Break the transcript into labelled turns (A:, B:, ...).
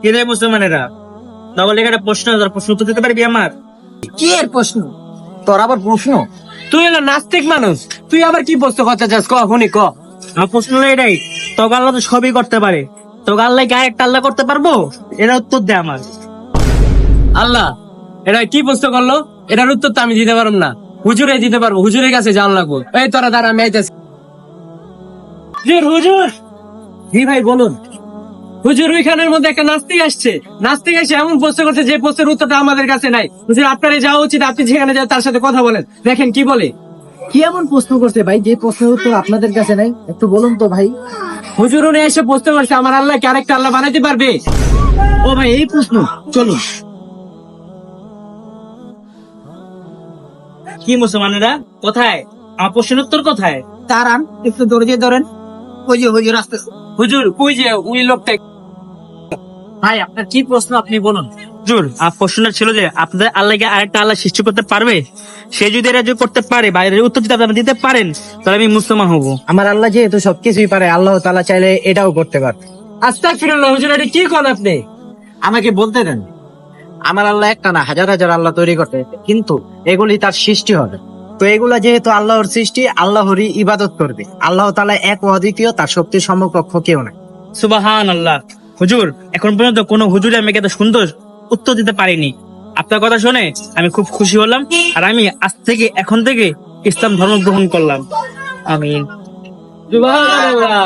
A: কি রে মুসলমানেরা, নবল এখানে প্রশ্ন, প্রশ্ন উত্তর দিতে পারবি আমার?
B: কি এর প্রশ্ন? তোর আবার প্রশ্ন?
C: তুই হলো নাস্তিক মানুষ, তুই আবার কি প্রশ্ন করতে চাস? ক শুনি ক।
A: আমার প্রশ্ন হলো এটাই, তোকে আল্লাহ তো সবই করতে পারে, তোকে আল্লাহ কি আরেকটা আল্লাহ করতে পারবো? এরা উত্তর দে আমার।
C: আল্লাহ এটা কি প্রশ্ন করলো? এটার উত্তর তো আমি দিতে পারবো না, হুজুরে দিতে পারবো, হুজুরের কাছে যাওয়া লাগবো। এই তোরা দাঁড়া, আমি আইতাছি। হুজুর হুজুর।
A: জি ভাই বলুন।
C: হুজুর ওইখানের মধ্যে একটা নাস্তিক আসছে, নাস্তিক এসে এমন প্রশ্ন করছে যে প্রশ্নের উত্তরটা আমাদের কাছে নাই। হুজুর আপনারই যাওয়া উচিত, আপনি যেখানে যান তার সাথে কথা বলেন, দেখেন কি বলে।
B: কি এমন প্রশ্ন করছে ভাই যে প্রশ্নের উত্তর আপনাদের কাছে নাই? একটু বলুন তো ভাই।
C: হুজুর উনি এসে প্রশ্ন করছে আমার আল্লাহ কি আরেকটা আল্লাহ বানাইতে পারবে?
B: ও ভাই এই প্রশ্ন, চলুন।
A: কি মুসলমানেরা কোথায়? আমার প্রশ্নের উত্তর কোথায়?
B: দাঁড়ান, একটু দরজে ধরেন। ওই যে হুজুর আসতেছে।
C: হুজুর ওই যে ওই লোকটা।
B: ভাই আপনার কি প্রশ্ন আপনি বলুন।
A: হুজুর, আমার প্রশ্নটা ছিল যে আপনাদের আল্লাহকে আরেকটা আল্লাহ সৃষ্টি করতে পারবে? সে যদি এটা যদি করতে পারে বা এর উত্তর যদি আপনি দিতে পারেন, তাহলে আমি মুসলমান হবো।
B: আমার আল্লাহ যেহেতু সবকিছুই পারে, আল্লাহ তাআলা চাইলে এটাও করতে পারে।
C: আস্তাগফিরুল্লাহ। হুজুর এটা কি কোন আপনি?
B: আমাকে বলতে দেন। আমার আল্লাহ একটা না, হাজার হাজার আল্লাহ তৈরি করতে, কিন্তু এগুলি তার সৃষ্টি হবে। তো এগুলা যেহেতু আল্লাহর সৃষ্টি, আল্লাহরই ইবাদত করবে। আল্লাহ তাআলা এক ও অদ্বিতীয়, তার শক্তির সমকক্ষ কেউ নাই।
A: সুবহানাল্লাহ। হুজুর, এখন পর্যন্ত কোনো হুজুরে আমাকে এত সুন্দর উত্তর দিতে পারিনি। আপনার কথা শুনে আমি খুব খুশি হলাম, আর আমি আজ থেকে এখন থেকে ইসলাম ধর্ম গ্রহণ করলাম। আমিন।
C: সুবহানাল্লাহ।